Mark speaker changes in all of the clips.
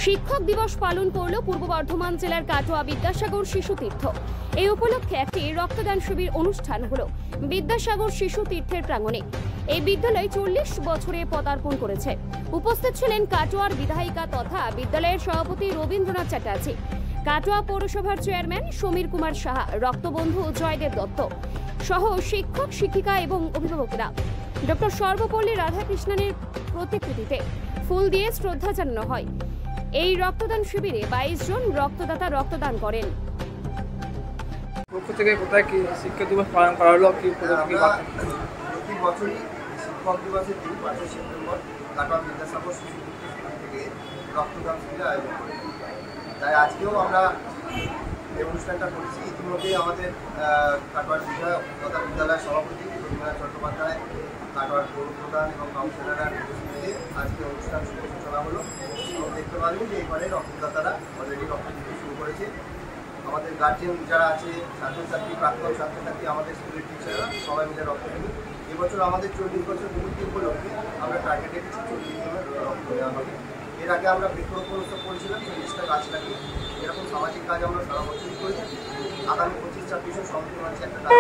Speaker 1: শিক্ষক দিবস পালন করল পূর্ব বর্ধমান জেলার কাটোয়া বিদ্যাসাগর শিশু তীর্থ। এই উপলক্ষে একটি রক্তদান শিবির অনুষ্ঠান হলো বিদ্যাসাগর শিশু তীর্থের প্রাঙ্গণে। এই বিদ্যালয় 40 বছরে পদার্পণ করেছে। উপস্থিত ছিলেন কাটোয়ার বিধায়িকা তথা বিদ্যালয়ের সভাপতি রবীন্দ্রনাথ চ্যাটার্জি, কাটোয়া পৌরসভার চেয়ারম্যান সমীর কুমার সাহা, রক্তবন্ধু জয়দেব দত্ত সহ শিক্ষক শিক্ষিকা এবং অভিভাবকরা। ডক্টর সর্বপল্লী রাধাকৃষ্ণনের প্রতিকৃতিতে ফুল দিয়ে শ্রদ্ধা জানানো হয়। এই রক্তদান শিবিরে 22 জন রক্তদাতা রক্তদান করেন।
Speaker 2: পক্ষ থেকে কোথায় কি শিক্ষক দিবস পালন করা হলো? কি
Speaker 3: প্রতি বছরই শিক্ষক দিবসের দিন 5 সেপ্টেম্বর কাটোয়া বিদ্যাসাগর শিশু থেকে রক্তদান শিবিরের আয়োজন করি। তাই আজকেও আমরা এই অনুষ্ঠানটা করেছি। ইতিমধ্যেই আমাদের কাটোয়ার বিধায়ক তথা বিদ্যালয়ের সভাপতি রবীন্দ্রনাথ চট্টোপাধ্যায়, কাটোয়ার পৌর প্রধান এবং কাউন্সিলররা মিলে আজকে অনুষ্ঠান সূচনা হলো। এবং দেখতে পারবেন যে এখানে রক্তদাতারা অলরেডি রক্ত দিতে শুরু করেছে। আমাদের গার্জিয়ান যারা আছে, ছাত্রছাত্রী, প্রাক্তন ছাত্রছাত্রী, আমাদের স্কুলের টিচাররা সবাই মিলে রক্ত দেবে। এবছর আমাদের 40 বছর বিভূতি উপলক্ষে আমরা টার্গেট রেখেছি 40 জনের রক্ত দেওয়া হবে। এর আগে আমরা বৃক্ষরোপণ উৎসব করেছিলাম 40টা গাছ লাগিয়ে। এরকম সামাজিক কাজ আমরা সারা বছরই করে থাকি। আগামী 25-26 সমিতি মঞ্চে একটা কাজ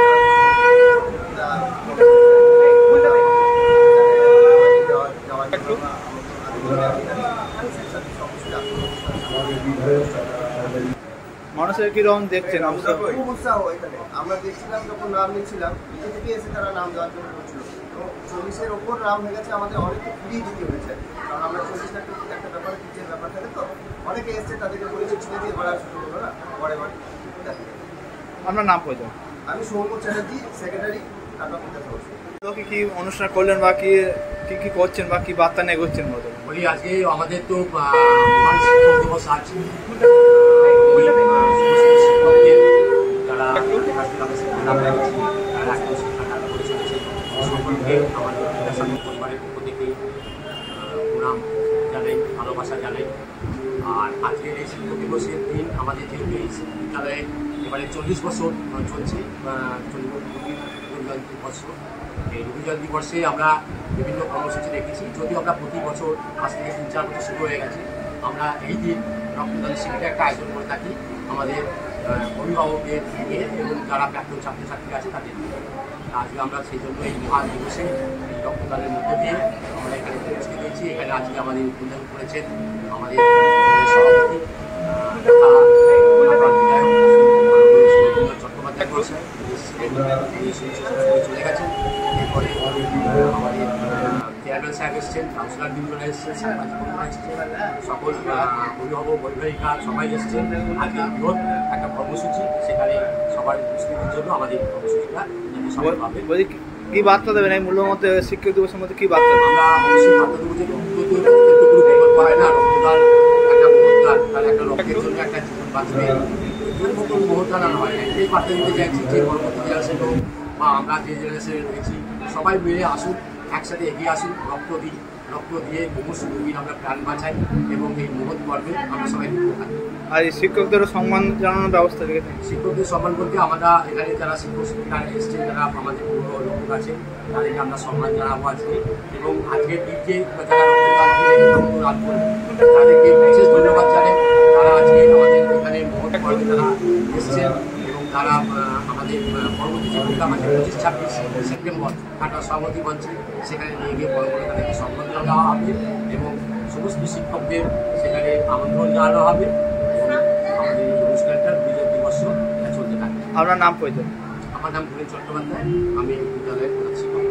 Speaker 2: মানুষের কিরকম দেখছেন?
Speaker 3: খুব উৎসাহ এখানে আমরা দেখছিলাম যখন নাম নিচ্ছিলাম, নিজে থেকে এসে তারা নাম দেওয়ার জন্য বলছিল। তো 40-এর ওপর নাম হয়ে গেছে, আমাদের অনেকে ফ্রি দিতে হয়েছে, কারণ আমরা 40 একটা ব্যাপারে টিচার ব্যাপার থাকে, তো অনেকে এসছে, তাদেরকে বলেছে ছেড়ে দিয়ে বাড়ার সুযোগ হলো না পরে পরে।
Speaker 2: আপনার নাম পরিচয়?
Speaker 3: আমি সৌম্য চ্যাটার্জি, সেক্রেটারি, কাটোয়া বিদ্যাসাগর।
Speaker 2: কি অনুষ্ঠান করলেন বা কি কি করছেন বা কি বার্তা নিয়ে এগোচ্ছেন?
Speaker 4: বলি আজকে আমাদের তো মহান শিক্ষক দিবস আছে। যারা সকলকে আমাদের বিদ্যাসাগর পরিবারের পক্ষ থেকে প্রণাম জানাই, ভালোবাসা জানাই। আর আজকের এই শিক্ষক দিবসের দিন আমাদের যেহেতু এই বিদ্যালয়ে এবারে 40 বছর চলছে, রবীন্দ্রনাথ দিবস। এই রবীন্দ্রনাথ দিবসে আমরা বিভিন্ন কর্মসূচি রেখেছি, যদিও আমরা প্রতি বছর আজ থেকে 3-4 বছর শুরু হয়ে গেছে। আমরা এই দিন রক্তদান শিবিরের একটা আয়োজন করে থাকি আমাদের অভিভাবকদের নিয়ে এবং যারা প্রাক্তন ছাত্রছাত্রী আছে তাদের নিয়ে। আজকে আমরা সেই জন্য এই মহান দিবসে এই রক্তদানের মধ্য দিয়ে আমরা এখানে উপস্থিত হয়েছি। এখানে আজকে আমাদের উদ্বোধন করেছেন আমাদের সভাপতি বিধায়ক চট্টোপাধ্যায় মহাশয়, চলে গেছেন। এরপরে আমাদের চেয়ারম্যান সাহেব এসছেন, কাউন্সিলর বৃন্দরা এসছেন, সাংবাদিক বন্ধুরা এসছেন, সকল অভিভাবক অভিভাবিকা সবাই এসছেন। আজকে বৃহৎ একটা কর্মসূচি, সেখানে সবার উপস্থিতির জন্য আমাদের কর্মসূচিটা সবাই পাবে।
Speaker 2: কি বার্তা দেবেন এই মূল্যমতে শিক্ষক দিবসের মধ্যে? কি বার্তা?
Speaker 4: আমরা অবশ্যই বার্তা দেবো যে রক্তগুলো বিকল্প হয় না, রক্তদান একটা মহৎদান, তার একটা রক্তের জন্য একটা জীবন বাঁচবে, এর মতো মহৎদান আর হয় না। এই বার্তা দিতে চাইছি যে পরবর্তী জেনারেশন হোক বা আমরা যে জেনারেশনে রয়েছি সবাই মিলে আসুন, একসাথে এগিয়ে আসুন, রক্ত দিই, রক্ত দিয়ে মুমূর্ষু রোগীর আমরা প্রাণ বাঁচাই এবং এই মহৎ পর্বে আমরা সবাই লিপ্ত থাকি।
Speaker 2: আর এই শিক্ষকদেরও সম্মান জানানোর ব্যবস্থা রেখেছে।
Speaker 4: শিক্ষকদের সম্মান বলতে আমরা এখানে যারা শিক্ষক শিক্ষিকারা এসছেন, যারা আমাদের পুরো লোক আছে, তাদেরকে আমরা সম্মান জানাবো আজকে। এবং আজকের দিকে যারা রক্তদান দিয়ে রক্তদান করবেন তাদেরকে বিশেষ ধন্যবাদ জানাই। তারা আজকে আমাদের এখানে মহৎ পর্বে তারা এসছেন এবং তারা আমাদের পরবর্তী যে প্রোগ্রাম আছে 25-26 সেপ্টেম্বর কাটোয়া সভাপতি মঞ্চে, সেখানে নিয়ে গিয়ে বড় করে তাদেরকে সম্বর্ধনা দেওয়া হবে এবং সমস্ত শিক্ষকদের সেখানে আমন্ত্রণ জানানো হবে। আমাদের এই অনুষ্ঠানটা বিজয় দিবস চলতে থাকে।
Speaker 2: আপনার নাম পরিচয়?
Speaker 4: আমার নাম রবীন্দ্রনাথ চট্টোপাধ্যায়, আমি বিদ্যালয়ের প্রধান শিক্ষক।